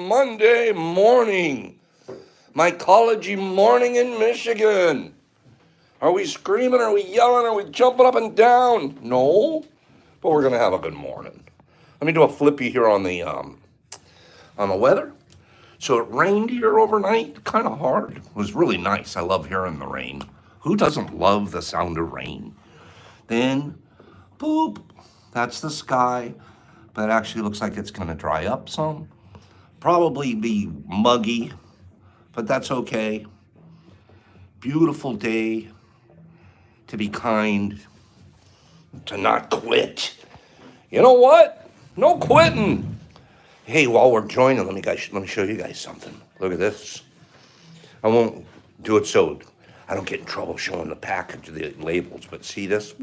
Monday morning. My collegey morning in Michigan. Are we screaming? Are we yelling? Are we jumping up and down? No, but we're gonna have a good morning. Let me do a flippy here on the weather. So it rained here overnight, kind of hard. It was really nice. I love hearing the rain. Who doesn't love the sound of rain? Then, boop, that's the sky. But it actually looks like it's gonna dry up some. Probably be muggy, but that's okay. Beautiful day to be kind, to not quit. You know what? No quitting. Hey, while we're joining, let me show you guys something. Look at this. I won't do it so I don't get in trouble showing the package, the labels, but see this?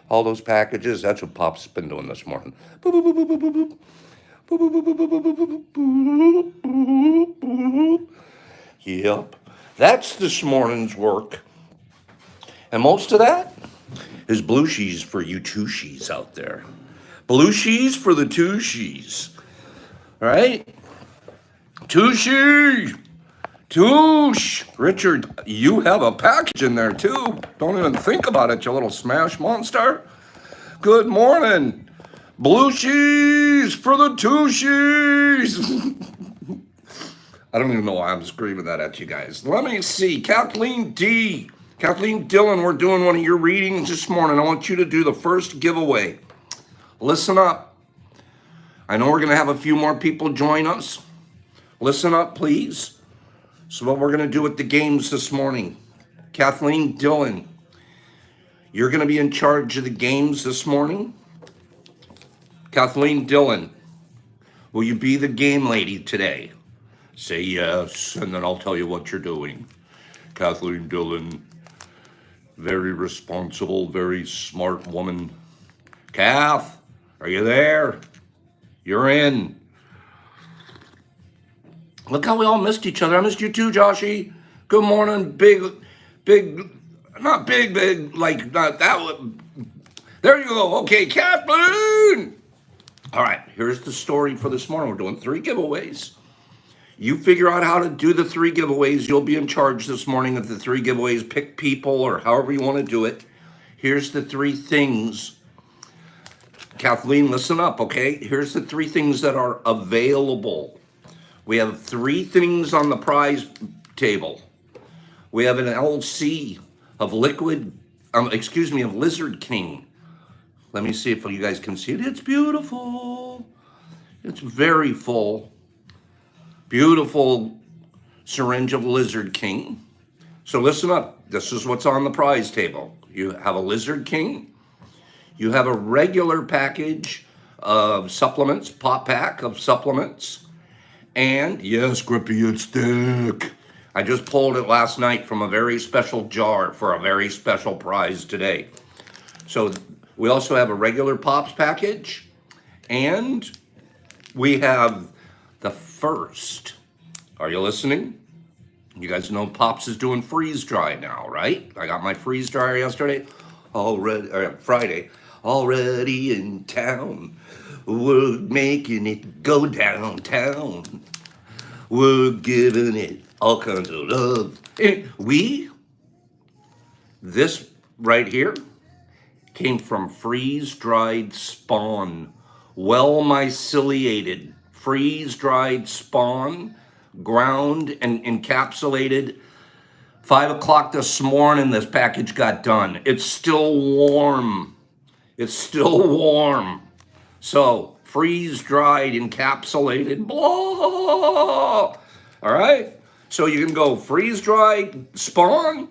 All those packages, that's what Pop's been doing this morning. Yep, that's this morning's work. And most of that is blue cheese for you two-shees out there. Blue cheese for the two-shees. All right? Two-shees. Touche! Richard, you have a package in there too. Don't even think about it, you little smash monster. Good morning. Blue cheese for the Tushies. I don't even know why I'm screaming that at you guys. Let me see. Kathleen D. Kathleen Dillon, we're doing one of your readings this morning. I want you to do the first giveaway. Listen up. I know we're going to have a few more people join us. Listen up, please. So what we're going to do with the games this morning. Kathleen Dillon, you're going to be in charge of the games this morning. Kathleen Dillon, will you be the game lady today? Say yes, and then I'll tell you what you're doing. Kathleen Dillon, very responsible, very smart woman. Kath, are you there? You're in. Look how we all missed each other. I missed you too, Joshy. Good morning, not big, like not that one. There you go. Okay, Kathleen. All right, here's the story for this morning. We're doing 3 giveaways. You figure out how to do the 3 giveaways. You'll be in charge this morning of the 3 giveaways. Pick people or however you want to do it. Here's the 3 things. Kathleen, listen up, okay? Here's the 3 things that are available. We have 3 things on the prize table. We have an LC of of Lizard King. Let me see if you guys can see it. It's beautiful. It's very full. Beautiful syringe of Lizard King. So listen up. This is what's on the prize table. You have a Lizard King. You have a regular package of supplements, pop pack of supplements. And yes, Grippy, it's thick. I just pulled it last night from a very special jar for a very special prize today. So we also have a regular Pops package, and we have the first. Are you listening? You guys know Pops is doing freeze dry now, right? I got my freeze dryer yesterday, Friday, already in town. We're making it go downtown. We're giving it all kinds of love. And this right here came from freeze-dried spawn. Well myceliated, freeze-dried spawn, ground and encapsulated. 5 o'clock this morning, this package got done. It's still warm. It's still warm. So, freeze-dried, encapsulated, blah. All right? So you can go freeze-dried spawn,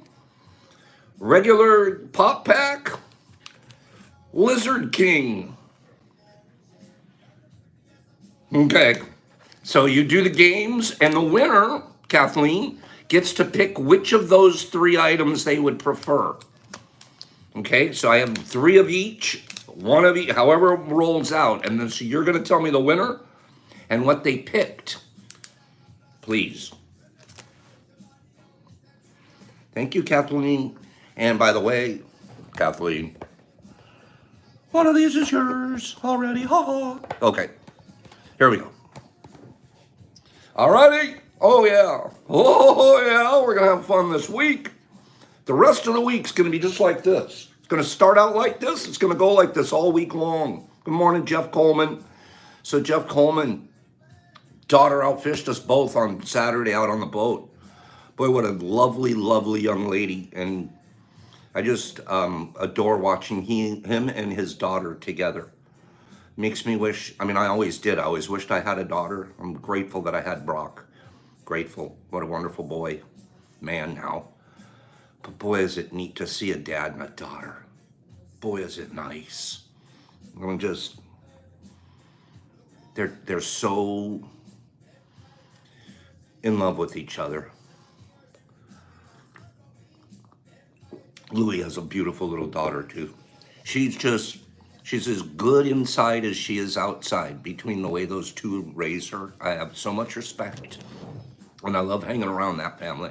regular pop pack, Lizard King. Okay. So you do the games, and the winner, Kathleen, gets to pick which of those 3 items they would prefer. Okay, so I have 3 of each. 1 of each, however it rolls out. And then so you're going to tell me the winner and what they picked. Please. Thank you, Kathleen. And by the way, Kathleen, One of these is yours already. Ha ha. Okay, here we go. All righty. Oh yeah. Oh yeah. We're gonna have fun this week. The rest of the week's gonna be just like this. It's gonna start out like this. It's gonna go like this all week long. Good morning, Jeff Coleman. So Jeff Coleman, daughter outfished us both on Saturday out on the boat. Boy, what a lovely, lovely young lady. And I just adore watching him and his daughter together. Makes me wish, I mean, I always did. I always wished I had a daughter. I'm grateful that I had Brock. Grateful. What a wonderful boy. Man now. But boy, is it neat to see a dad and a daughter. Boy, is it nice. I'm just, they're so in love with each other. Louie has a beautiful little daughter too. She's as good inside as she is outside. Between the way those two raise her, I have so much respect, and I love hanging around that family.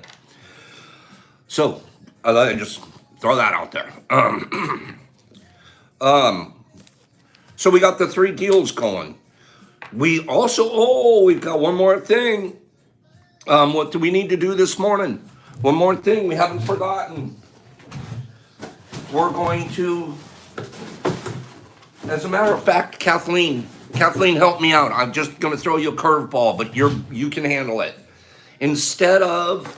So I just throw that out there. So we got the 3 deals going. We also, we've got one more thing. What do we need to do this morning? One more thing we haven't forgotten. We're going to, as a matter of fact, Kathleen, help me out. I'm just going to throw you a curveball, but you can handle it. Instead of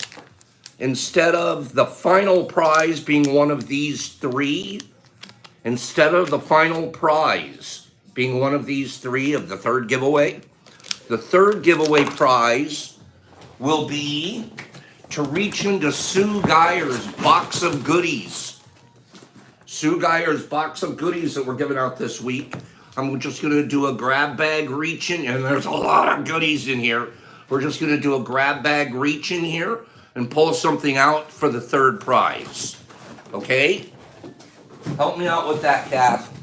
the final prize being one of these 3, instead of the final prize being one of these 3 of the third giveaway, the third giveaway prize will be to reach into Sue Geyer's box of goodies. Sue Geyer's box of goodies that we're giving out this week. I'm just going to do a grab bag reach in, and there's a lot of goodies in here. We're just going to do a grab bag reach in here and pull something out for the third prize. Okay? Help me out with that, Kath.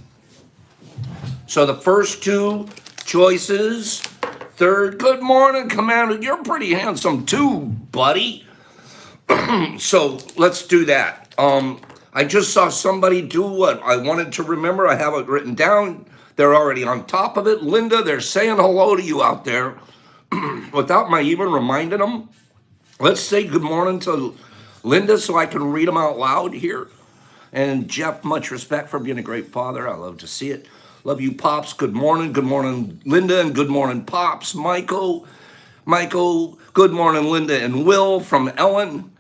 So the first 2 choices, third, good morning, Commander. You're pretty handsome too, buddy. So let's do that. I just saw somebody do what I wanted to remember. I have it written down. They're already on top of it. Linda, they're saying hello to you out there without my even reminding them. Let's say good morning to Linda so I can read them out loud here. And Jeff, much respect for being a great father. I love to see it. Love you, Pops. Good morning. Good morning, Linda, and good morning, Pops. Michael, good morning, Linda and Will from Ellen.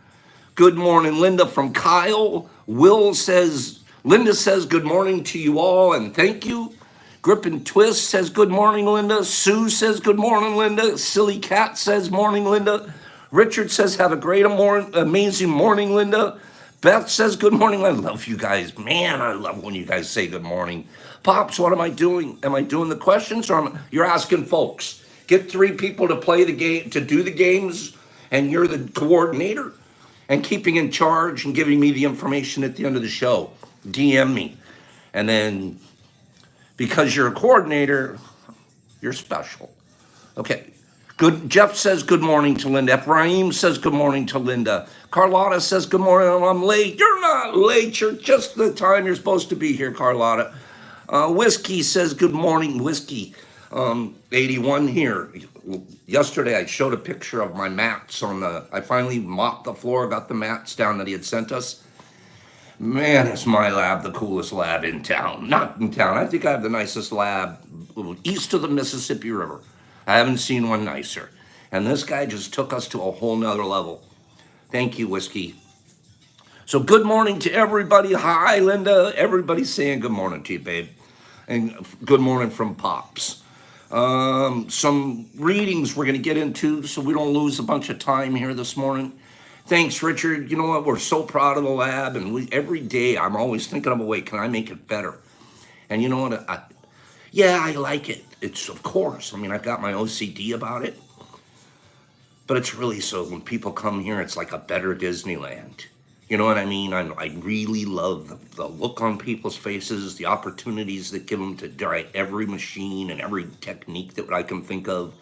Good morning, Linda from Kyle. Linda says good morning to you all and thank you. Grip and Twist says good morning, Linda. Sue says good morning, Linda. Silly Cat says morning, Linda. Richard says have a great amazing morning, Linda. Beth says good morning. I love you guys. Man, I love when you guys say good morning. Pops, what am I doing? Am I doing the questions or you're asking folks? Get 3 people to play the game, to do the games, and you're the coordinator and keeping in charge and giving me the information at the end of the show. DM me. And then because you're a coordinator, you're special. Okay. Good. Jeff says good morning to Linda. Ephraim says good morning to Linda. Carlotta says good morning. I'm late. You're not late. You're just the time you're supposed to be here, Carlotta. Whiskey says good morning, Whiskey. 81 here. Yesterday I showed a picture of my mats I finally mopped the floor, got the mats down that he had sent us. Man, is my lab the coolest lab in town. Not in town. I think I have the nicest lab east of the Mississippi River. I haven't seen one nicer. And this guy just took us to a whole nother level. Thank you, Whiskey. So good morning to everybody. Hi, Linda. Everybody's saying good morning to you, babe. And good morning from Pops. Some readings we're going to get into so we don't lose a bunch of time here this morning. Thanks, Richard. You know what? We're so proud of the lab, and every day I'm always thinking of a way, can I make it better? And you know what? I like it. It's, of course, I mean, I've got my OCD about it, but it's really so when people come here, it's like a better Disneyland. You know what I mean? I really love the look on people's faces, the opportunities that give them to try every machine and every technique that I can think of.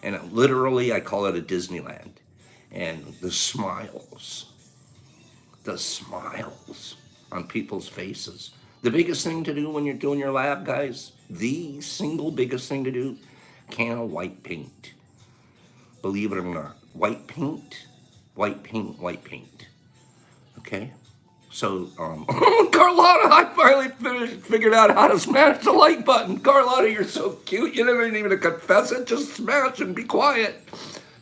And literally, I call it a Disneyland. And the smiles on people's faces. The biggest thing to do when you're doing your lab, guys, the single biggest thing to do, can of white paint. Believe it or not, white paint, white paint, white paint. Okay? So, Carlotta, I finally figured out how to smash the like button. Carlotta, you're so cute. You didn't even confess it. Just smash and be quiet.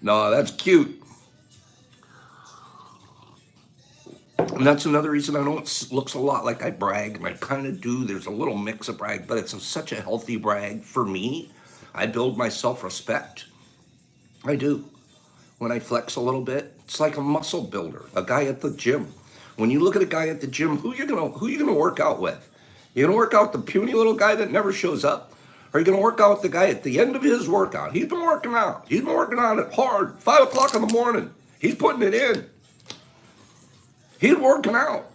No, that's cute. And that's another reason I know it looks a lot like I brag, and I kind of do. There's a little mix of brag, but it's such a healthy brag for me. I build my self-respect. I do. When I flex a little bit, it's like a muscle builder, a guy at the gym. When you look at a guy at the gym, who you gonna work out with? You gonna work out the puny little guy that never shows up? Or are you gonna work out with the guy at the end of his workout? He's been working out. He's been working out hard, 5 o'clock in the morning. He's putting it in. He's working out.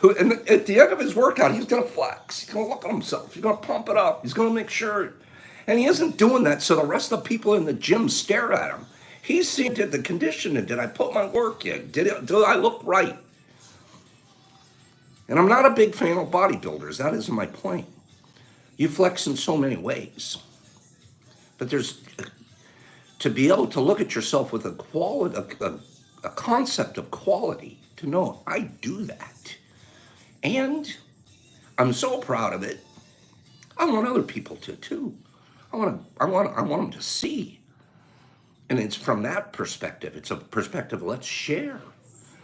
And at the end of his workout, he's gonna flex. He's gonna look at himself. He's gonna pump it up. He's gonna make sure. And he isn't doing that so the rest of the people in the gym stare at him. He's seeing, did the conditioning, did I put my work in? Did I look right? And I'm not a big fan of bodybuilders. That isn't my point. You flex in so many ways. But there's, to be able to look at yourself with a concept of quality, to know I do that. And I'm so proud of it. I want other people to too. I want them to see. And it's from that perspective. It's a perspective, let's share.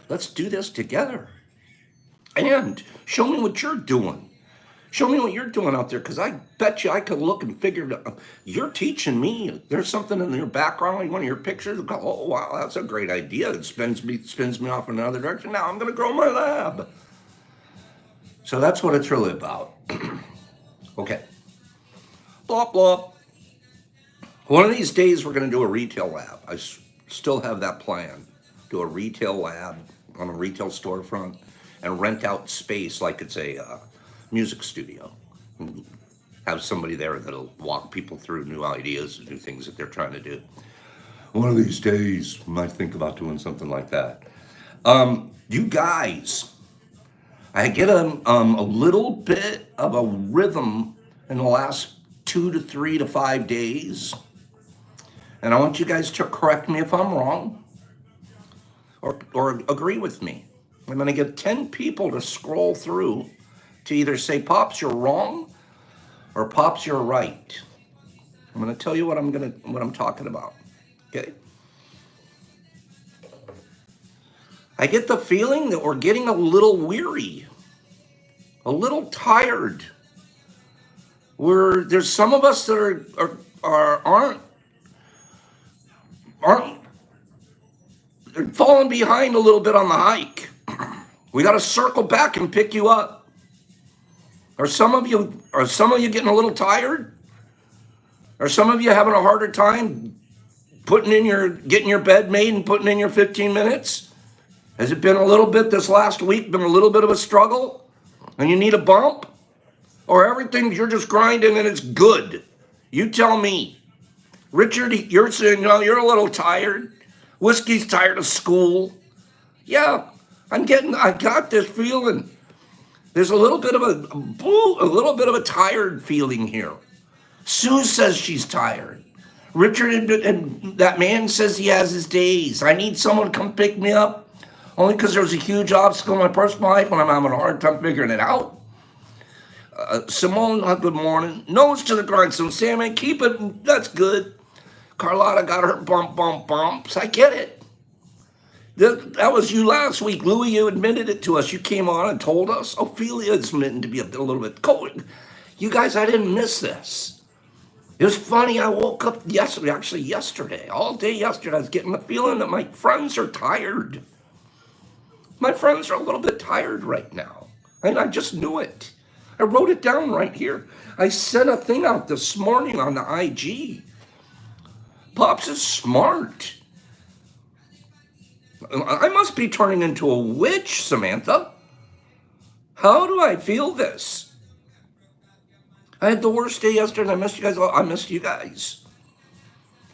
Let's do this together. And show me what you're doing. Show me what you're doing out there, because I bet you I could look and figure it out. You're teaching me. There's something in your background, like one of your pictures. Go, oh, wow, that's a great idea. It spins me off in another direction. Now I'm going to grow my lab. So that's what it's really about. Okay. Blop, blop. One of these days, we're going to do a retail lab. I still have that plan. Do a retail lab on a retail storefront and rent out space like it's a music studio. And have somebody there that'll walk people through new ideas and new things that they're trying to do. One of these days, I might think about doing something like that. You guys, I get a little bit of a rhythm in the last 2 to 3 to 5 days. And I want you guys to correct me if I'm wrong or agree with me. I'm going to get 10 people to scroll through to either say, Pops, you're wrong, or Pops, you're right. I'm going to tell you what I'm talking about. Okay? I get the feeling that we're getting a little weary, a little tired. There's some of us that aren't they're falling behind a little bit on the hike. We got to circle back and pick you up. Are some of you getting a little tired? Are some of you having a harder time getting your bed made and putting in your 15 minutes? Has it been a little bit this last week, been a little bit of a struggle and you need a bump? Or everything you're just grinding and it's good? You tell me. Richard, you're saying, no, you're a little tired. Whiskey's tired of school. Yeah, I got this feeling. There's a little bit of a tired feeling here. Sue says she's tired. Richard and that man says he has his days. I need someone to come pick me up, only because there's a huge obstacle in my personal life and I'm having a hard time figuring it out. Simone, good morning. Nose to the grindstone. Sammy, keep it. That's good. Carlotta got her bumps. I get it. That was you last week. Louie, you admitted it to us. You came on and told us. Ophelia is meant to be a little bit cold. You guys, I didn't miss this. It was funny. I woke up yesterday, all day yesterday, I was getting the feeling that my friends are tired. My friends are a little bit tired right now. And I just knew it. I wrote it down right here. I sent a thing out this morning on the IG. Pops is smart. I must be turning into a witch, Samantha. How do I feel this? I had the worst day yesterday. I missed you guys. I missed you guys.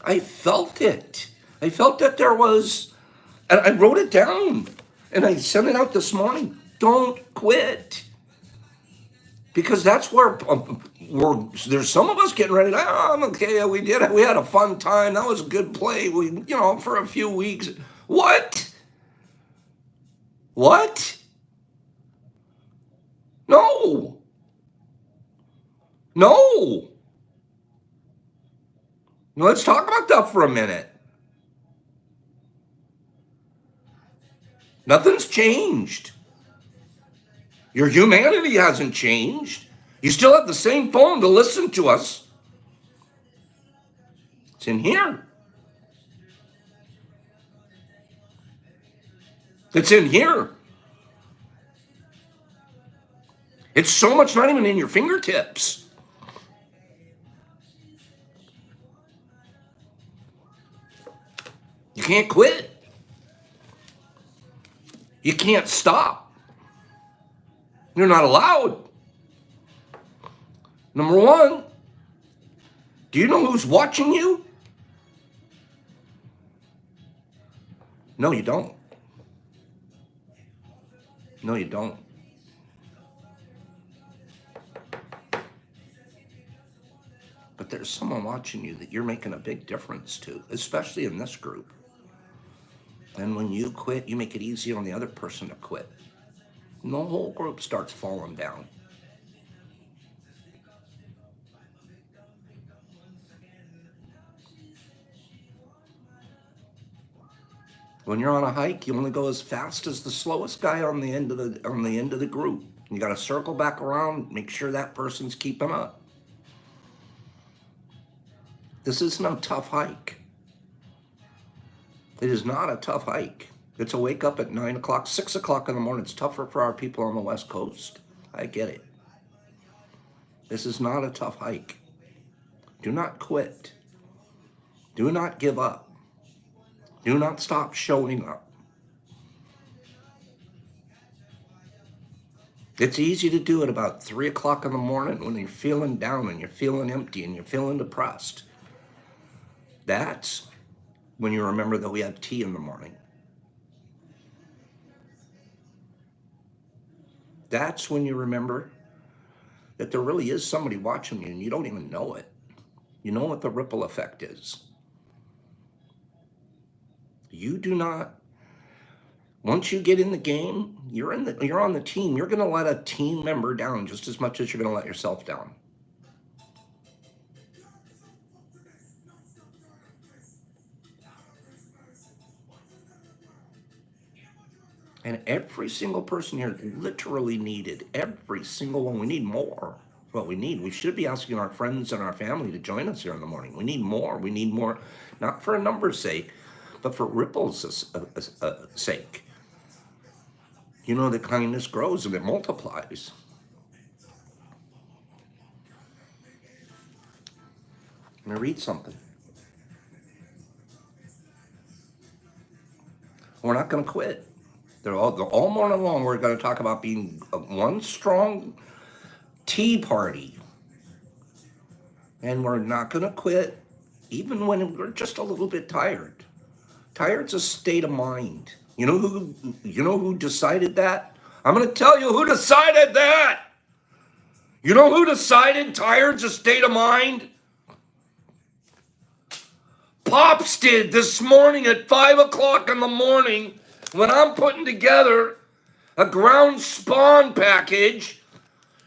I felt it. I felt that there was, and I wrote it down, and I sent it out this morning. Don't quit. Because that's where there's some of us getting ready to, oh, I'm okay, we did it. We had a fun time. That was a good play. For a few weeks. What? What? No. No. Let's talk about that for a minute. Nothing's changed. Your humanity hasn't changed. You still have the same phone to listen to us. It's in here. It's in here. It's so much not even in your fingertips. You can't quit. You can't stop. You're not allowed. Number one, do you know who's watching you? No, you don't. No, you don't. But there's someone watching you that you're making a big difference to, especially in this group. And when you quit, you make it easy on the other person to quit. And the whole group starts falling down. When you're on a hike, you only go as fast as the slowest guy on the end of the group. You got to circle back around, make sure that person's keeping up. This isn't a tough hike. It is not a tough hike. It's a wake up at 9 o'clock, 6 o'clock in the morning. It's tougher for our people on the West Coast. I get it. This is not a tough hike. Do not quit. Do not give up. Do not stop showing up. It's easy to do it about 3 o'clock in the morning when you're feeling down and you're feeling empty and you're feeling depressed. That's when you remember that we have tea in the morning. That's when you remember that there really is somebody watching you and you don't even know it. You know what the ripple effect is. You do not, once you get in the game, you're on the team. You're going to let a team member down just as much as you're going to let yourself down. And every single person here literally needed, every single one. We need more. What we need. We should be asking our friends and our family to join us here in the morning. We need more. We need more, not for a number's sake, but for ripple's sake. You know, the kindness grows and it multiplies. I'm going to read something. We're not going to quit. They're all morning long. We're going to talk about being one strong tea party. And we're not going to quit even when we're just a little bit tired. Tired's a state of mind. You know who decided that? I'm going to tell you who decided that. You know who decided tired's a state of mind? Pops did this morning at 5 o'clock in the morning when I'm putting together a ground spawn package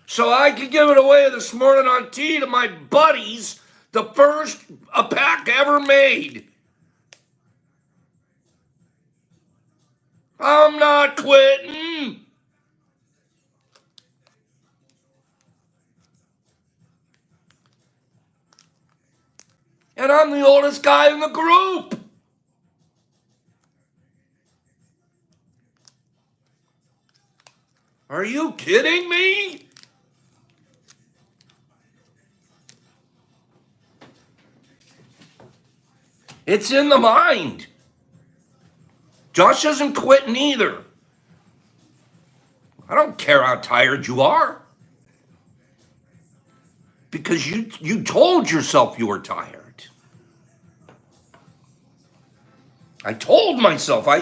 so I could give it away this morning on tea to my buddies, the first a pack ever made. I'm not quitting. And I'm the oldest guy in the group. Are you kidding me? It's in the mind. Josh isn't quitting either. I don't care how tired you are. Because you told yourself you were tired. I told myself, I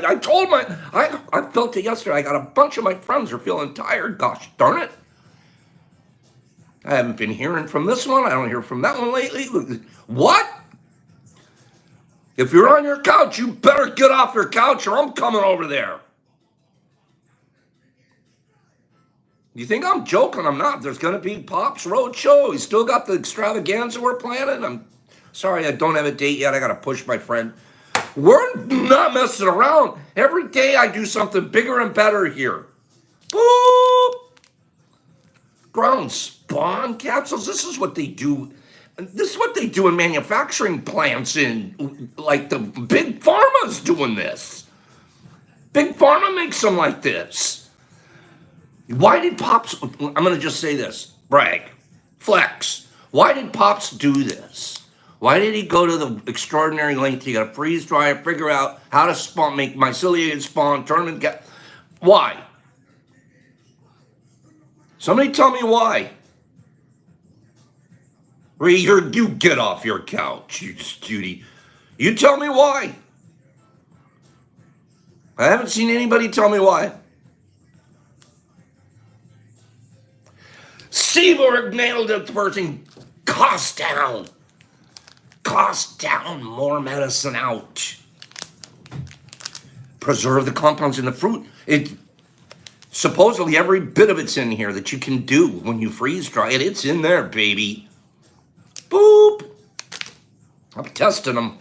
felt it yesterday. I got a bunch of my friends are feeling tired. Gosh darn it. I haven't been hearing from this one. I don't hear from that one lately. What? If you're on your couch, you better get off your couch or I'm coming over there. You think I'm joking? I'm not. There's going to be Pop's Road Show. He's still got the extravaganza we're planning. I'm sorry I don't have a date yet. I got to push my friend. We're not messing around. Every day I do something bigger and better here. Boop. Ground spawn capsules. This is what they do. This is what they do in manufacturing plants. In like the big pharma's doing this. Big pharma makes them like this. Why did Pops? I'm gonna just say this. Brag, flex. Why did Pops do this? Why did he go to the extraordinary length? He got to freeze dry it, figure out how to spawn, make myceliated spawn, turn them. Why? Somebody tell me why. Reader, you get off your couch, you Judy. You tell me why. I haven't seen anybody tell me why. Seaborg nailed it first thing. Cost down. Cost down, more medicine out. Preserve the compounds in the fruit. It supposedly every bit of it's in here that you can do when you freeze dry it. It's in there, baby. Boop. I'm testing them.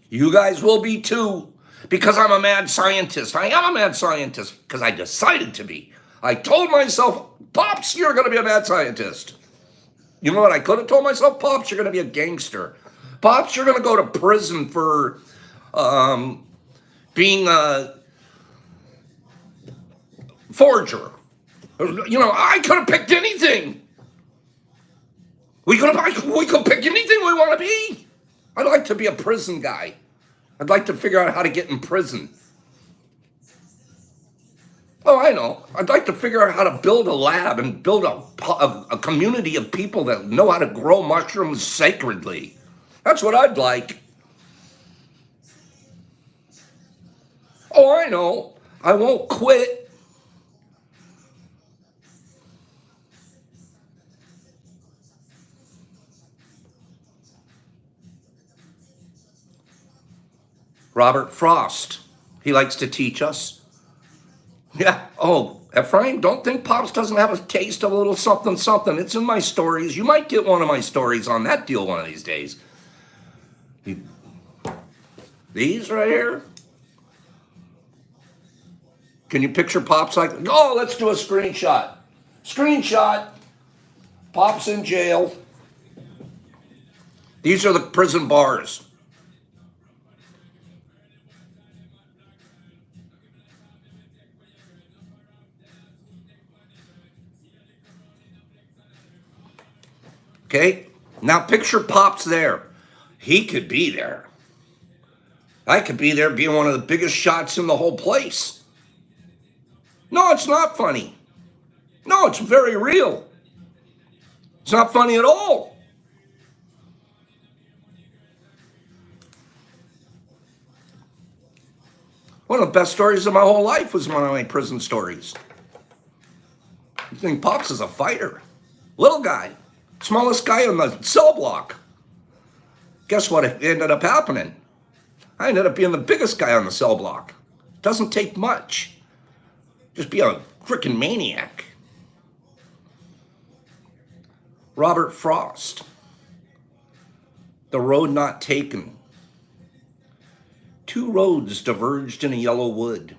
You guys will be too, because I'm a mad scientist. I am a mad scientist because I decided to be. I told myself, Pops, you're going to be a mad scientist. You know what I could have told myself? Pops, you're going to be a gangster. Pops, you're going to go to prison for being a forger. You know, I could have picked anything. We could pick anything we want to be. I'd like to be a prison guy. I'd like to figure out how to get in prison. Oh, I know. I'd like to figure out how to build a lab and build a community of people that know how to grow mushrooms sacredly. That's what I'd like. Oh, I know. I won't quit. Robert Frost. He likes to teach us. Yeah. Oh, Ephraim, don't think Pops doesn't have a taste of a little something, something. It's in my stories. You might get one of my stories on that deal one of these days. These right here. Can you picture Pops like, oh, let's do a screenshot. Screenshot. Pops in jail. These are the prison bars. Okay, now picture Pops there. He could be there. I could be there being one of the biggest shots in the whole place. No, it's not funny. No, it's very real. It's not funny at all. One of the best stories of my whole life was one of my prison stories. You think Pops is a fighter. Little guy. Smallest guy on the cell block. Guess what ended up happening? I ended up being the biggest guy on the cell block. Doesn't take much. Just be a freaking maniac. Robert Frost. The road not taken. Two roads diverged in a yellow wood.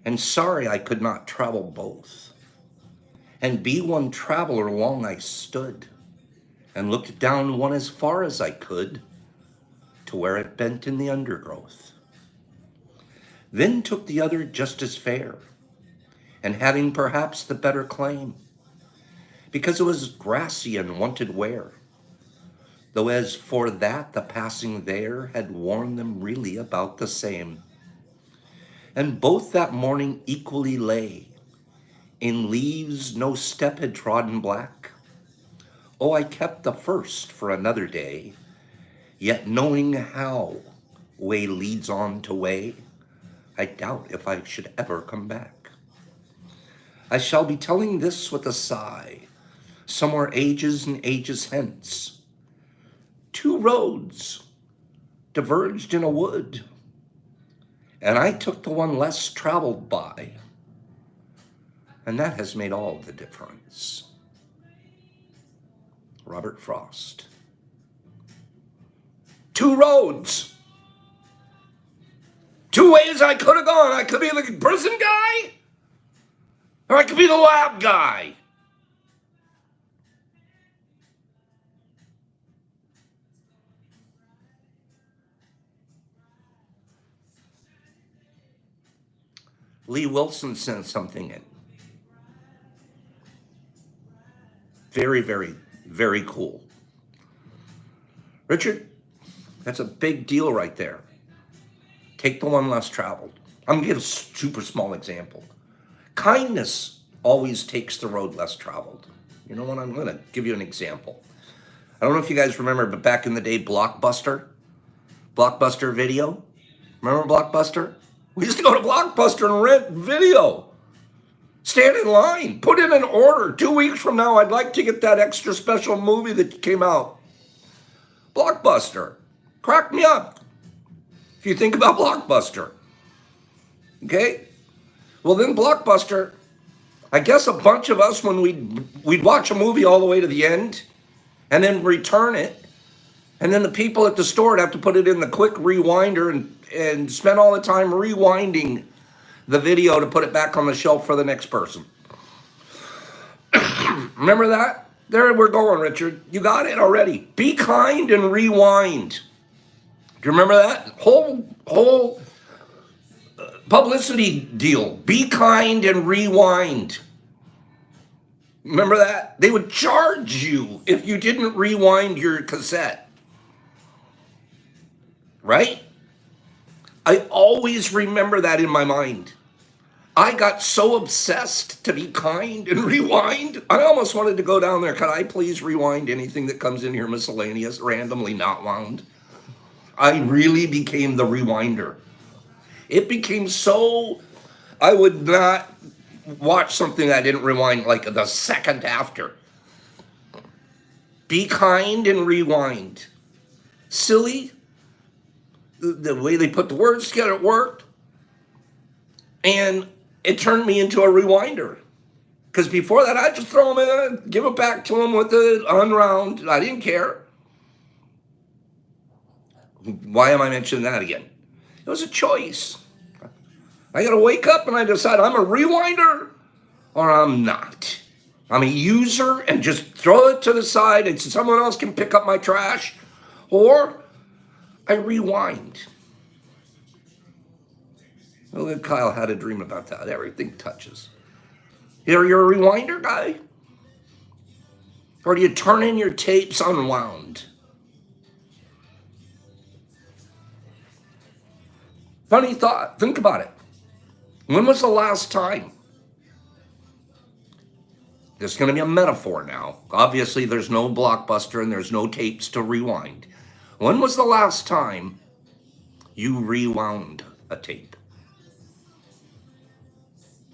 And sorry I could not travel both. And be one traveler long I stood, and looked down one as far as I could, to where it bent in the undergrowth. Then took the other just as fair, and having perhaps the better claim, because it was grassy and wanted wear, though as for that the passing there had worn them really about the same. And both that morning equally lay, in leaves no step had trodden black. Oh, I kept the first for another day, yet knowing how way leads on to way, I doubt if I should ever come back. I shall be telling this with a sigh, somewhere ages and ages hence, two roads diverged in a wood, and I took the one less traveled by, and that has made all the difference. Robert Frost. Two roads. Two ways I could have gone. I could be the prison guy, or I could be the lab guy. Lee Wilson sent something in. Very, very, very cool. Richard, that's a big deal right there. Take the one less traveled. I'm going to give a super small example. Kindness always takes the road less traveled. You know what? I'm going to give you an example. I don't know if you guys remember, but back in the day, Blockbuster Video. Remember Blockbuster? We used to go to Blockbuster and rent video. Stand in line. Put in an order. 2 weeks from now, I'd like to get that extra special movie that came out. Blockbuster. Crack me up. If you think about Blockbuster. Okay? Well, then Blockbuster, I guess a bunch of us, when we'd watch a movie all the way to the end and then return it, and then the people at the store would have to put it in the quick rewinder and spend all the time rewinding the video to put it back on the shelf for the next person. Remember that? There we're going, Richard. You got it already. Be kind and rewind. Do you remember that? Whole publicity deal. Be kind and rewind. Remember that? They would charge you if you didn't rewind your cassette. Right? I always remember that in my mind. I got so obsessed to be kind and rewind. I almost wanted to go down there. Could I please rewind anything that comes in here miscellaneous, randomly not wound? I really became the rewinder. It became so, I would not watch something that I didn't rewind like the second after. Be kind and rewind. Silly. The way they put the words together, it worked. And it turned me into a rewinder. Because before that, I'd just throw them in and give it back to them with the unround. I didn't care. Why am I mentioning that again? It was a choice. I got to wake up and I decide I'm a rewinder or I'm not. I'm a user and just throw it to the side and someone else can pick up my trash. Or I rewind. Well, Kyle had a dream about that. Everything touches. You're a rewinder guy? Or do you turn in your tapes unwound? Funny thought. Think about it. When was the last time? There's going to be a metaphor now. Obviously, there's no Blockbuster and there's no tapes to rewind. When was the last time you rewound a tape?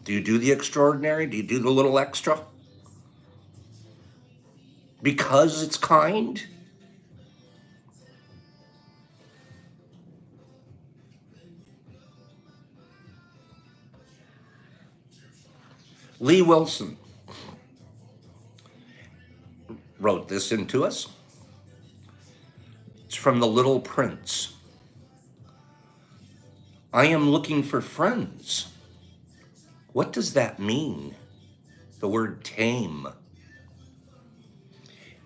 Do you do the extraordinary? Do you do the little extra? Because it's kind? Lee Wilson wrote this into us. It's from The Little Prince. I am looking for friends. What does that mean? The word tame.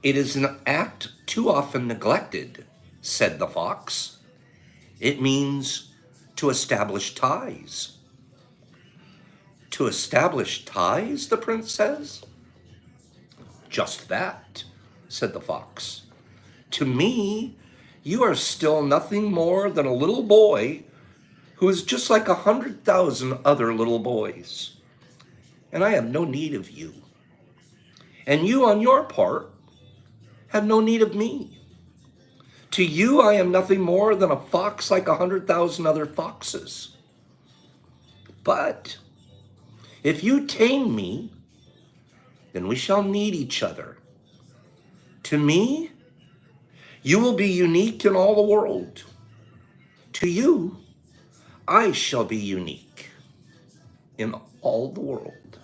It is an act too often neglected, said the fox. It means to establish ties. To establish ties, the prince says. Just that, said the fox. To me, you are still nothing more than a little boy who is just like 100,000 other little boys. And I have no need of you. And you, on your part, have no need of me. To you, I am nothing more than a fox like 100,000 other foxes. But if you tame me, then we shall need each other To me, you will be unique in all the world. To you, I shall be unique in all the world.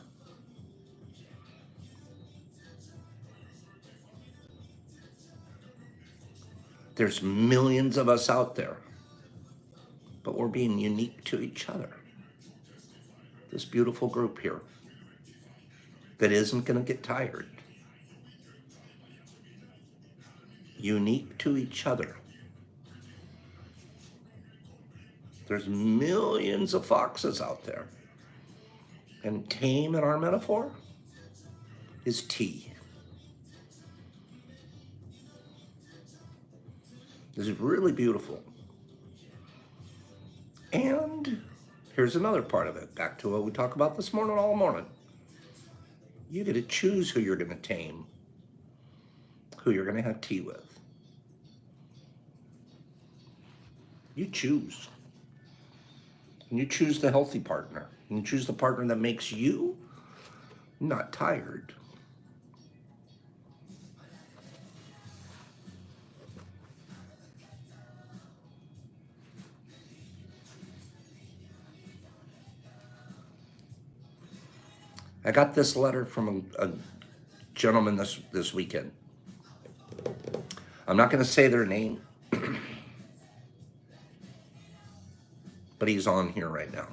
There's millions of us out there, but we're being unique to each other. This beautiful group here that isn't going to get tired. Unique to each other. There's millions of foxes out there. And tame in our metaphor is tea. This is really beautiful. And here's another part of it. Back to what we talked about this morning, all morning. You get to choose who you're going to tame, who you're going to have tea with. You choose. And you choose the healthy partner. And you choose the partner that makes you not tired. I got this letter from a gentleman this weekend. I'm not going to say their name, but he's on here right now.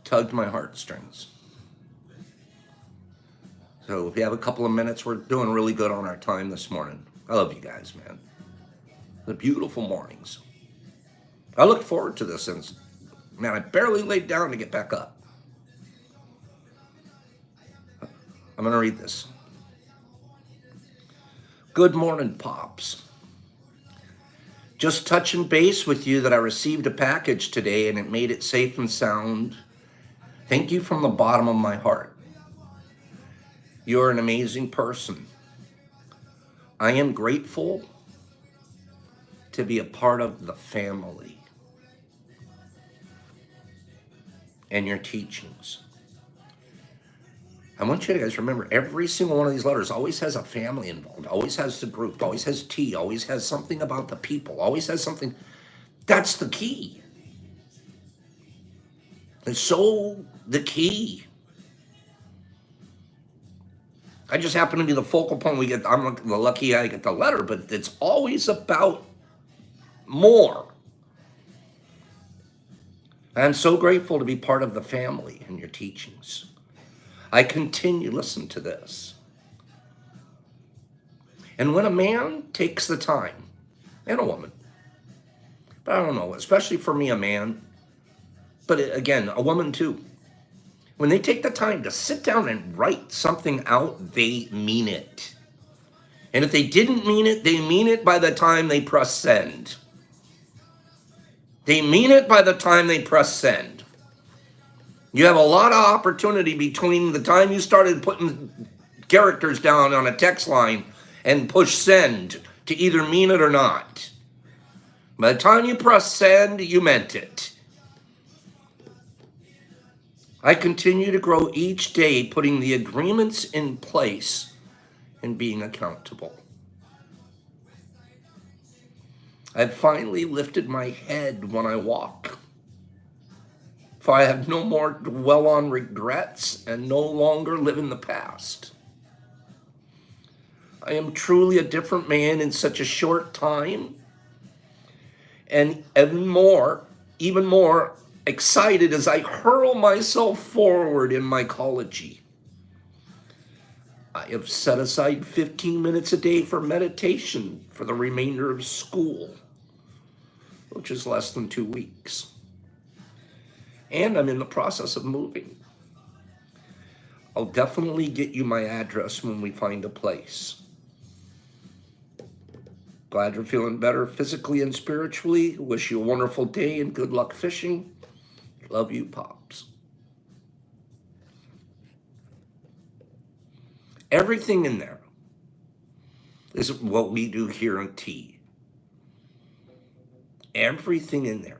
Tugged my heartstrings. So if you have a couple of minutes, we're doing really good on our time this morning. I love you guys, man. The beautiful mornings. I looked forward to this since, man, I barely laid down to get back up. I'm going to read this. Good morning, Pops. Just touching base with you that I received a package today and it made it safe and sound. Thank you from the bottom of my heart. You're an amazing person. I am grateful to be a part of the family and your teachings. I want you to guys remember every single one of these letters always has a family involved, always has the group, always has tea, always has something about the people, always has something. That's the key. It's so the key. I just happen to be the focal point. I'm the lucky I get the letter, but it's always about more. I'm so grateful to be part of the family and your teachings. I continue, listen to this. And when a man takes the time, and a woman, but I don't know, especially for me, a man, but again, a woman too, when they take the time to sit down and write something out, they mean it. And if they didn't mean it, they mean it by the time they press send. They mean it by the time they press send. You have a lot of opportunity between the time you started putting characters down on a text line and push send to either mean it or not. By the time you press send, you meant it. I continue to grow each day, putting the agreements in place and being accountable. I've finally lifted my head when I walk. For I have no more dwell on regrets and no longer live in the past. I am truly a different man in such a short time, and even more excited as I hurl myself forward in mycology. I have set aside 15 minutes a day for meditation for the remainder of school, which is less than 2 weeks. And I'm in the process of moving. I'll definitely get you my address when we find a place. Glad you're feeling better physically and spiritually. Wish you a wonderful day and good luck fishing. Love you, Pops. Everything in there is what we do here on Tea. Everything in there.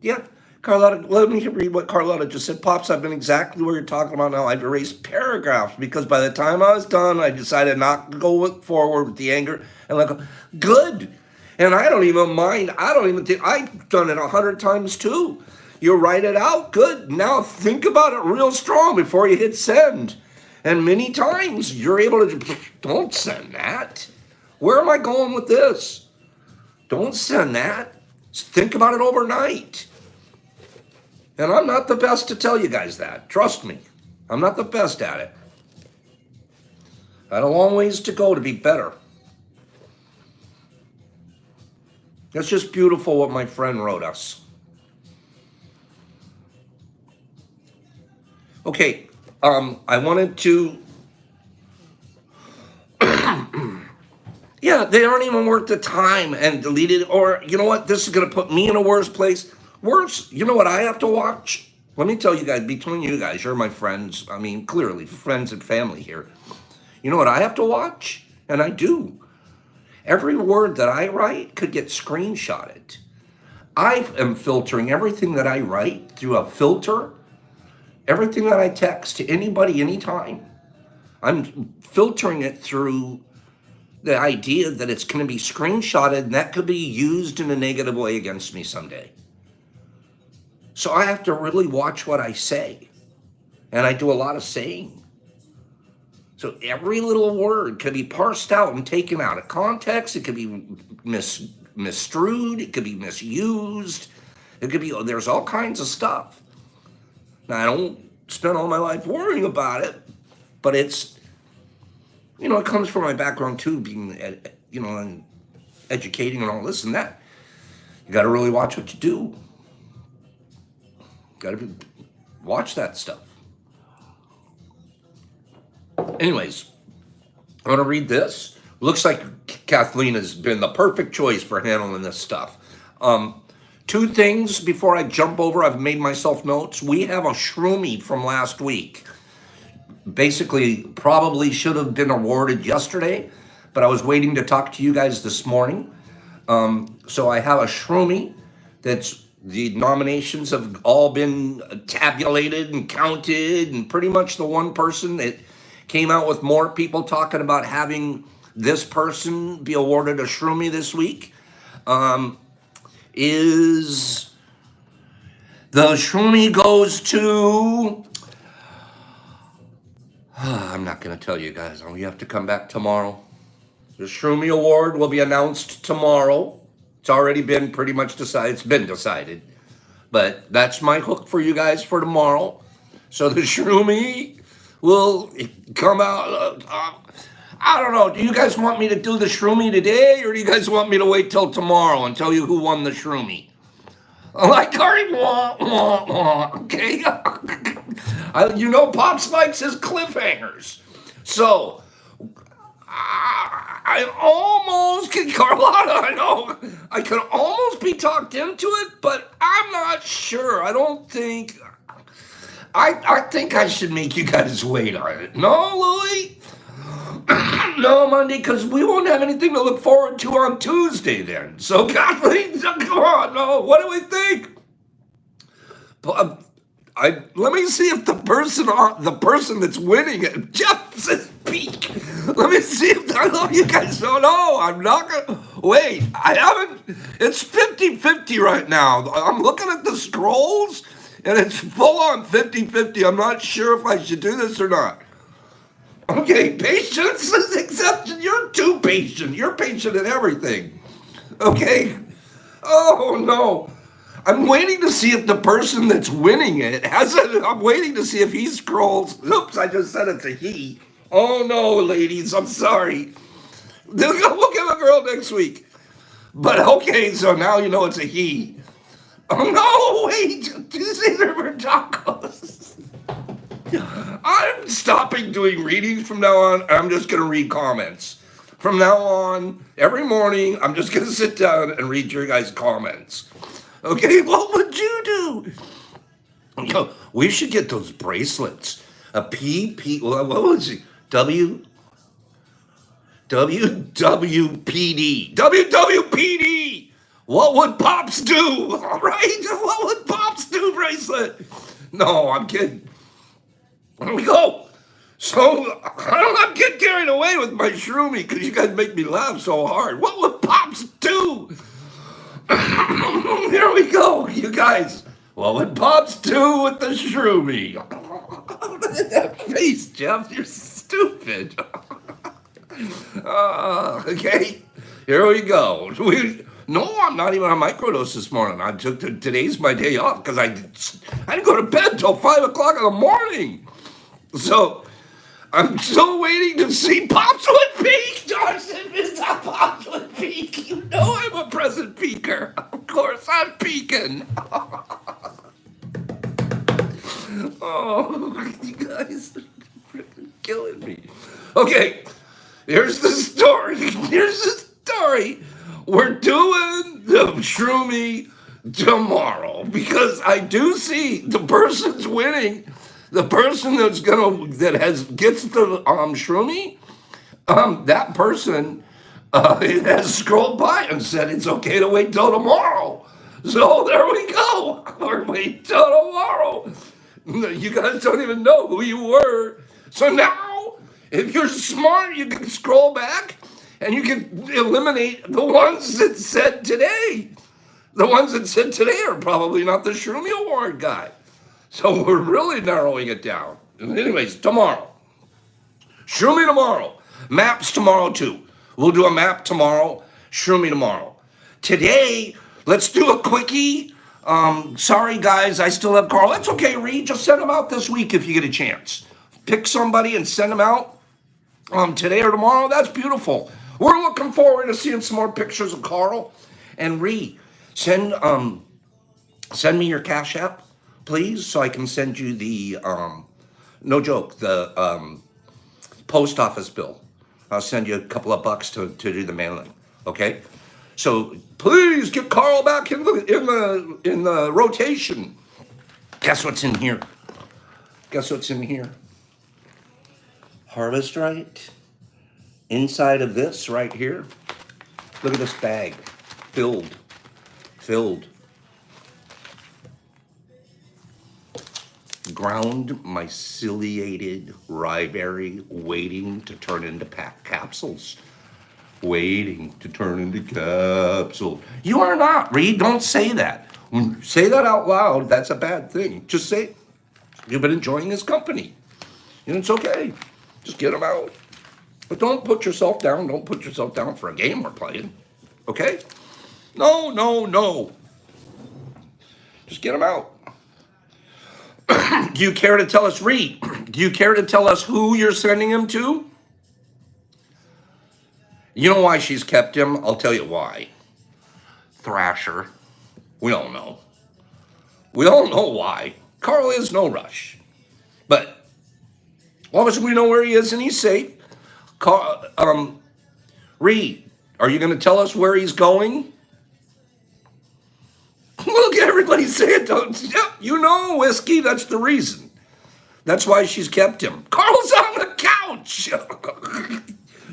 Yeah, Carlotta, let me read what Carlotta just said. Pops, I've been exactly where you're talking about now. I've erased paragraphs because by the time I was done, I decided not to go forward with the anger and like, good. And I don't even mind. I don't even think I've done it 100 times too. You write it out, good. Now think about it real strong before you hit send. And many times you're able to, don't send that. Where am I going with this? Don't send that. Think about it overnight. And I'm not the best to tell you guys that. Trust me. I'm not the best at it. I had a long ways to go to be better. That's just beautiful what my friend wrote us. Okay, I wanted to... Yeah, they aren't even worth the time and deleted. Or, you know what? This is going to put me in a worse place. Worse, you know what I have to watch? Let me tell you guys, between you guys, you're my friends. I mean, clearly, friends and family here. You know what I have to watch? And I do. Every word that I write could get screenshotted. I am filtering everything that I write through a filter. Everything that I text to anybody, anytime. I'm filtering it through the idea that it's going to be screenshotted and that could be used in a negative way against me someday. So I have to really watch what I say. And I do a lot of saying. So every little word could be parsed out and taken out of context. It could be misstrued. It could be misused. It could be, there's all kinds of stuff. Now, I don't spend all my life worrying about it, but it's, you know, it comes from my background too, being, you know, and educating and all this and that. You got to really watch what you do. Got to watch that stuff. Anyways, I'm going to read this. Looks like Kathleen has been the perfect choice for handling this stuff. Two things before I jump over. I've made myself notes. We have a Shroomy from last week. Basically, probably should have been awarded yesterday, but I was waiting to talk to you guys this morning. So I have a Shroomy that's, the nominations have all been tabulated and counted, and pretty much the one person that came out with more people talking about having this person be awarded a Shroomy this week is the Shroomy goes to... I'm not going to tell you guys. You have to come back tomorrow. The Shroomy Award will be announced tomorrow. It's already been pretty much decided. It's been decided. But that's my hook for you guys for tomorrow. So the Shroomy will come out. I don't know. Do you guys want me to do the Shroomy today? Or do you guys want me to wait till tomorrow and tell you who won the Shroomy? Like, okay? You know Pops likes his cliffhangers. So... I almost could, Carlotta, I know, I could almost be talked into it, but I'm not sure. I think I should make you guys wait on it. No, Louie? No, Monday, because we won't have anything to look forward to on Tuesday then. So, Kathleen, come on, no, what do we think? Let me see if the person that's winning it, Jeff says peak. Let me see if I love you guys. No, I'm not gonna wait. I haven't. It's 50-50 right now. I'm looking at the scrolls, and it's full on 50-50. I'm not sure if I should do this or not. Okay, patience is exception. You're too patient. You're patient in everything. Okay. Oh no. I'm waiting to see if the person that's winning it has it. I'm waiting to see if he scrolls. Oops, I just said it's a he. Oh no, ladies, I'm sorry. We'll get a girl next week. But okay, so now you know it's a he. Oh no, wait. Tuesdays are for tacos. I'm stopping doing readings from now on. I'm just going to read comments. From now on, every morning, I'm just going to sit down and read your guys' comments. Okay, what would you do? We should get those bracelets. A what was it? WWPD. WWPD. What would Pops do? Right? What would Pops do, bracelet? No, I'm kidding. Here we go. So I don't not get carried away with my shroomy because you guys make me laugh so hard. What would Pops do? Here we go, you guys. What would Pops do with the shroomy? Look at that face, Jeff. You're stupid. Okay, here we go. No, I'm not even on microdose this morning. I took today's my day off because I didn't go to bed till 5 o'clock in the morning. So I'm still waiting to see Pops would peak. Johnson is a Pops would peak. You know I'm a present peaker. Of course I'm peaking. Oh, you guys are freaking killing me. Okay, here's the story. Here's the story. We're doing the shroomy tomorrow because I do see the person's winning. The person gets the shroomy, that person has scrolled by and said it's okay to wait till tomorrow. So there we go. We're waiting till tomorrow. You guys don't even know who you were. So now, if you're smart, you can scroll back and you can eliminate the ones that said today. The ones that said today are probably not the Shroomy Award guy. So we're really narrowing it down. Anyways, tomorrow. Shroomy tomorrow. Maps tomorrow too. We'll do a map tomorrow. Shroomy tomorrow. Today, let's do a quickie. Sorry guys, I still have Carl. That's okay, Reed. Just send them out this week if you get a chance. Pick somebody and send them out today or tomorrow. That's beautiful. We're looking forward to seeing some more pictures of Carl and Reed. Send me your Cash App, please, so I can send you the no joke, the post office bill. I'll send you a couple of bucks to do the mailing. Okay? So please get Carl back in the rotation. Guess what's in here? Guess what's in here? Harvest Right. Inside of this right here. Look at this bag. Filled. Ground myceliated rye berry waiting to turn into capsules. Waiting to turn into capsules. You are not, Reed. Don't say that. Say that out loud. That's a bad thing. Just say, you've been enjoying his company. And it's okay. Just get him out. But don't put yourself down. Don't put yourself down for a game we're playing. Okay? No. Just get him out. Do you care to tell us, Reed? Do you care to tell us who you're sending him to? You know why she's kept him? I'll tell you why. Thrasher. We all know. We all know why. Carl is no rush. But as long as we know where he is and he's safe. Reed, are you going to tell us where he's going? Look at everybody saying, yep, you know, Whiskey, that's the reason. That's why she's kept him. Carl's on the couch.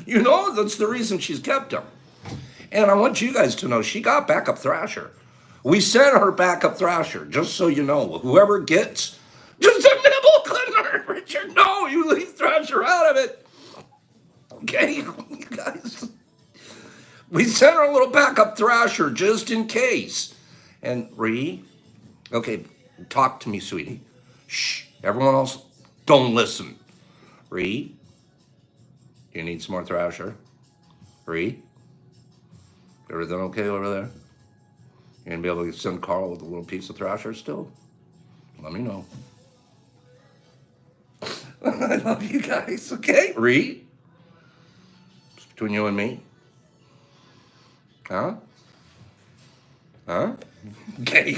You know, that's the reason she's kept him. And I want you guys to know she got backup Thrasher. We sent her backup Thrasher, just so you know. Whoever gets, just a nibble cleaner. Richard, no, you leave Thrasher out of it. Okay, you guys. We sent her a little backup Thrasher just in case. And Ree, okay, talk to me, sweetie. Shh, everyone else, don't listen. Ree, you need some more Thrasher? Ree, everything okay over there? You gonna be able to send Carl with a little piece of Thrasher still? Let me know. I love you guys, okay? Ree, it's between you and me. Huh? Okay.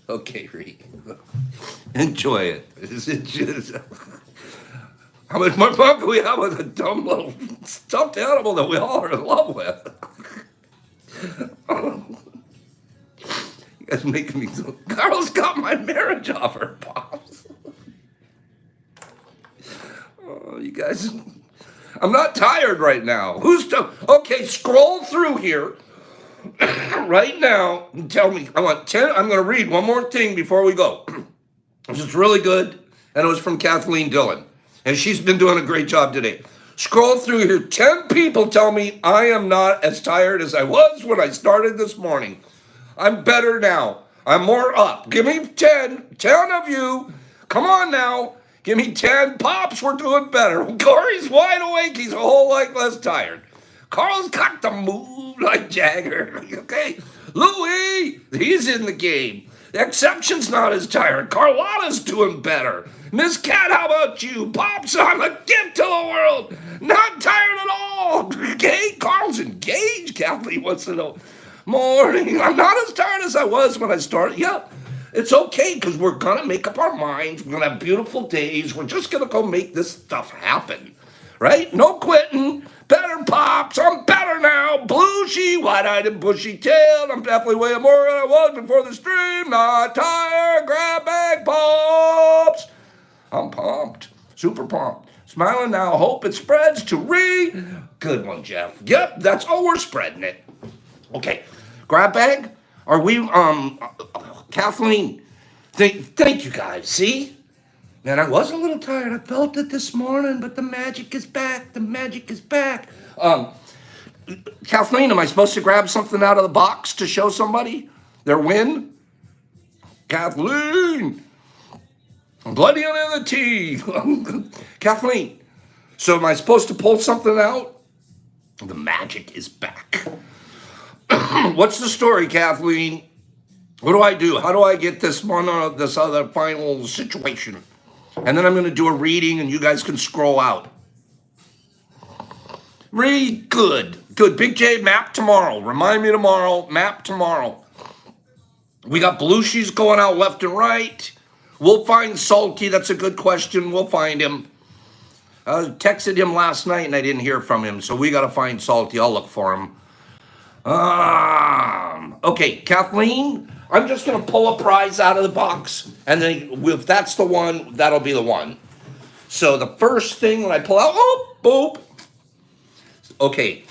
Okay, Reed. Enjoy it. How much more fun can we have with a dumb little stuffed animal that we all are in love with? You guys making me so... Carl's got my marriage offer, Pops. Oh, you guys... I'm not tired right now. Okay, scroll through here right now and tell me. I want 10. I'm going to read one more thing before we go. This is really good, and it was from Kathleen Dillon, and she's been doing a great job today. Scroll through here. 10 people tell me I am not as tired as I was when I started this morning. I'm better now. I'm more up. Give me 10. 10 of you. Come on now. Give me 10. Pops, we're doing better. Corey's wide awake. He's a whole lot less tired. Carl's got to move like Jagger. Okay. Louie, he's in the game. The exception's not as tired. Carlotta's doing better. Miss Cat, how about you? Pops, I'm a gift to the world. Not tired at all. Okay, Carl's engaged. Kathleen wants to know. Morning. I'm not as tired as I was when I started. Yeah, it's okay because we're going to make up our minds. We're going to have beautiful days. We're just going to go make this stuff happen. Right? No quitting. Better Pops. I'm better now. Blushy, wide-eyed and bushy-tailed. I'm definitely way more than I was before the stream. Not tired. Grab bag, Pops. I'm pumped. Super pumped. Smiling now. Hope it spreads to Good one, Jeff. Yep, that's all we're spreading it. Okay. Grab bag? Are we, Kathleen, thank you guys. See? Man, I was a little tired. I felt it this morning, but the magic is back. The magic is back. Kathleen, am I supposed to grab something out of the box to show somebody their win? Kathleen! Bloody under the tea. Kathleen, so am I supposed to pull something out? The magic is back. What's the story, Kathleen? What do I do? How do I get this this other final situation? And then I'm going to do a reading, and you guys can scroll out. Read good. Big J, map tomorrow. Remind me tomorrow. Map tomorrow. We got Belushi's going out left and right. We'll find Salty. That's a good question. We'll find him. I texted him last night, and I didn't hear from him, so we got to find Salty. I'll look for him. Okay, Kathleen, I'm just going to pull a prize out of the box, and then if that's the one, that'll be the one. So the first thing when I pull out, boop. Okay,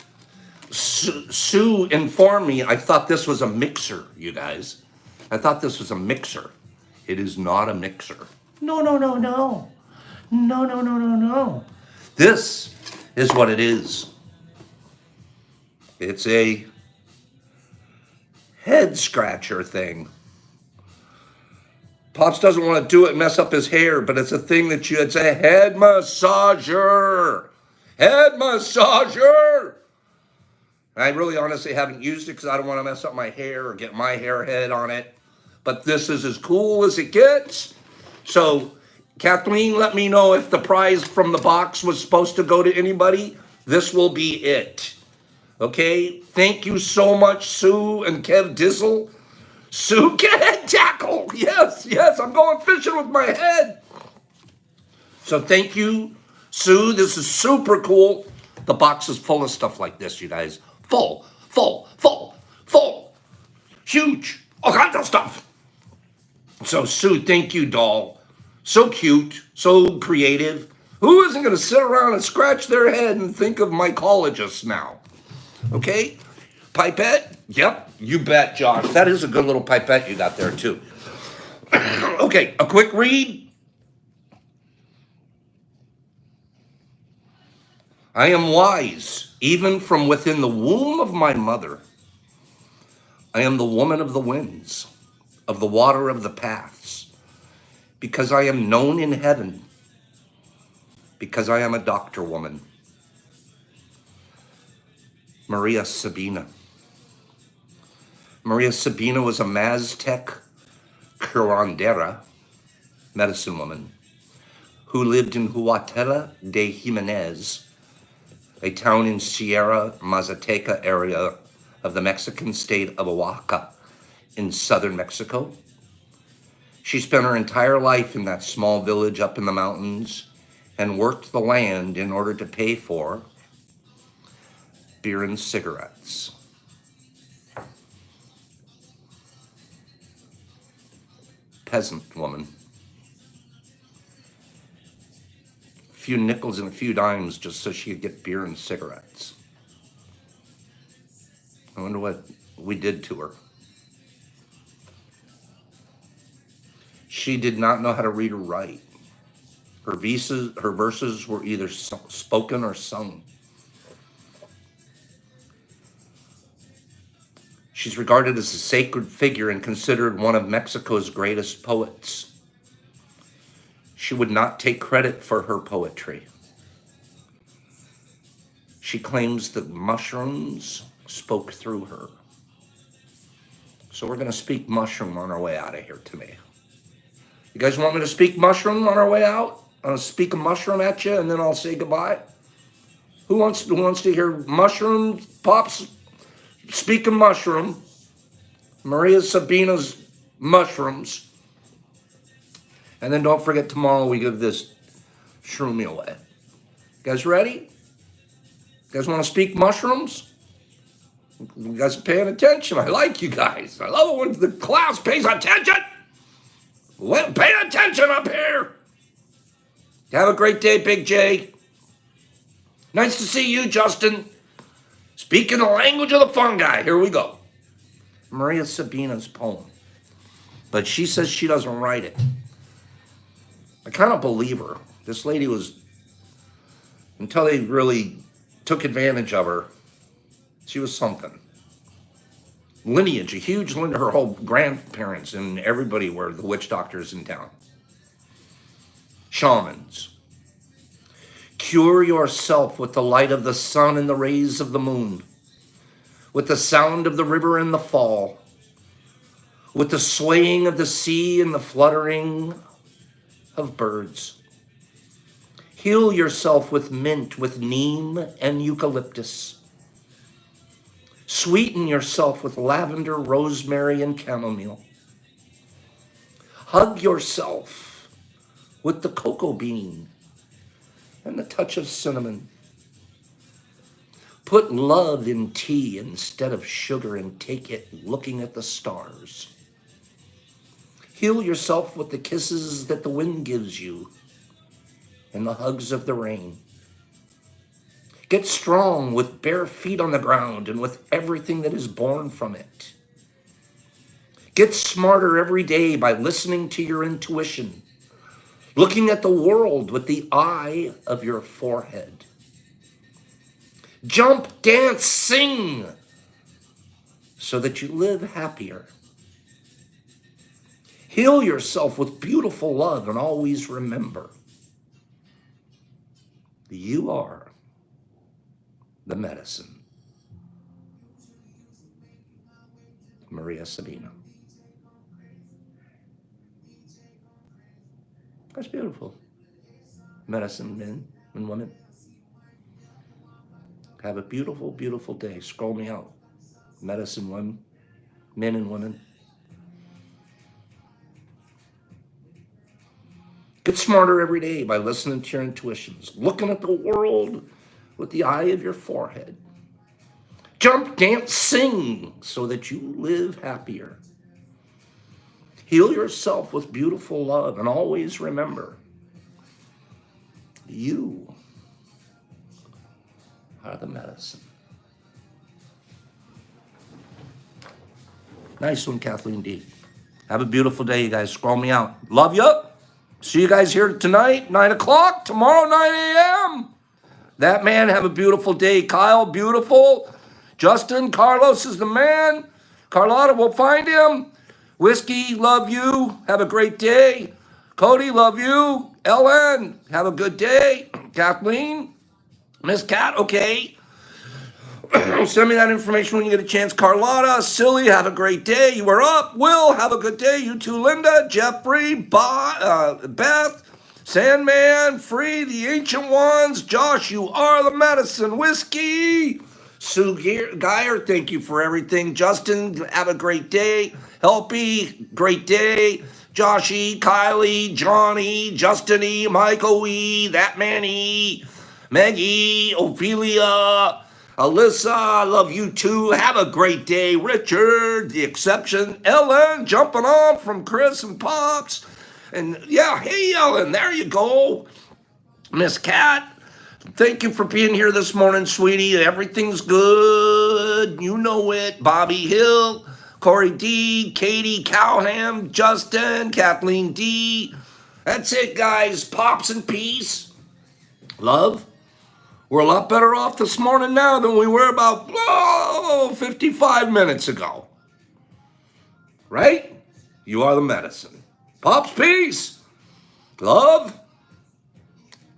Sue informed me, I thought this was a mixer, you guys. I thought this was a mixer. It is not a mixer. No. This is what it is. It's a head scratcher thing. Pops doesn't want to do it and mess up his hair, but it's a thing it's a head massager. Head massager. I really honestly haven't used it because I don't want to mess up my hair or get my hair head on it. But this is as cool as it gets. So, Kathleen, let me know if the prize from the box was supposed to go to anybody. This will be it. Okay? Thank you so much, Sue and Kev Dizzle. Sue, get head tackle. Yes, I'm going fishing with my head. So thank you, Sue. This is super cool. The box is full of stuff like this, you guys. Full. Huge. All kinds of stuff. So, Sue, thank you, doll. So cute, so creative. Who isn't going to sit around and scratch their head and think of mycologists now? Okay? Pipette? Yep, you bet, Josh. That is a good little pipette you got there, too. Okay, a quick read. I am wise, even from within the womb of my mother. I am the woman of the winds, of the water of the paths, because I am known in heaven, because I am a doctor woman. Maria Sabina. Maria Sabina was a Maztec curandera, medicine woman, who lived in Huatela de Jimenez, a town in Sierra Mazateca area of the Mexican state of Oaxaca in southern Mexico. She spent her entire life in that small village up in the mountains and worked the land in order to pay for beer and cigarettes. Peasant woman. few nickels and a few dimes just so she could get beer and cigarettes. I wonder what we did to her. She did not know how to read or write. Her verses were either spoken or sung. She's regarded as a sacred figure and considered one of Mexico's greatest poets. She would not take credit for her poetry. She claims that mushrooms spoke through her. So we're going to speak mushroom on our way out of here today. You guys want me to speak mushroom on our way out? I'll speak a mushroom at you and then I'll say goodbye. Who wants to hear mushroom pops speak a mushroom? Maria Sabina's mushrooms. And then don't forget, tomorrow we give this shroomy away. You guys ready? You guys want to speak mushrooms? You guys are paying attention. I like you guys. I love it when the class pays attention. Pay attention up here. Have a great day, Big J. Nice to see you, Justin. Speaking the language of the fungi. Here we go. Maria Sabina's poem. But she says she doesn't write it. I kind of believe her. This lady was, until they really took advantage of her, she was something. Lineage, a huge lineage. Her whole grandparents and everybody were the witch doctors in town. Shamans. Cure yourself with the light of the sun and the rays of the moon, with the sound of the river in the fall, with the swaying of the sea and the fluttering of birds. Heal yourself with mint, with neem and eucalyptus. Sweeten yourself with lavender, rosemary, and chamomile. Hug yourself with the cocoa bean and the touch of cinnamon. Put love in tea instead of sugar and take it looking at the stars. Heal yourself with the kisses that the wind gives you and the hugs of the rain. Get strong with bare feet on the ground and with everything that is born from it. Get smarter every day by listening to your intuition, looking at the world with the eye of your forehead. Jump, dance, sing, so that you live happier. Heal yourself with beautiful love and always remember, you are the medicine. Maria Sabina. That's beautiful. Medicine men and women. Have a beautiful, beautiful day. Scroll me out. Medicine women, men and women. Get smarter every day by listening to your intuitions, looking at the world with the eye of your forehead. Jump, dance, sing, so that you live happier. Heal yourself with beautiful love and always remember, you are the medicine. Nice one, Kathleen D. Have a beautiful day, you guys. Scroll me out. Love you. See you guys here tonight, 9 o'clock. Tomorrow, 9 a.m. That man, have a beautiful day. Kyle, beautiful. Justin, Carlos is the man. Carlotta, we'll find him. Whiskey, love you. Have a great day. Cody, love you. Ellen, have a good day. Kathleen, Miss Cat, okay. Send me that information when you get a chance. Carlotta, Silly, have a great day. You are up. Will, have a good day. You too, Linda, Jeffrey, Beth, Sandman, Free, the Ancient Ones. Josh, you are the medicine. Whiskey. Sue Geyer, thank you for everything. Justin, have a great day. Helpy, great day. Joshy, Kylie, Johnny, Justin E, Michael E, That Man E, Maggie, Ophelia, Alyssa, I love you too. Have a great day. Richard, the exception. Ellen, jumping on from Chris and Pops. And yeah, hey Ellen, there you go. Miss Cat, thank you for being here this morning, sweetie. Everything's good. You know it. Bobby Hill, Corey D, Katie Cowham, Justin, Kathleen D. That's it, guys. Pops and peace. Love. We're a lot better off this morning now than we were about 55 minutes ago. Right? You are the medicine. Pops, peace. Love.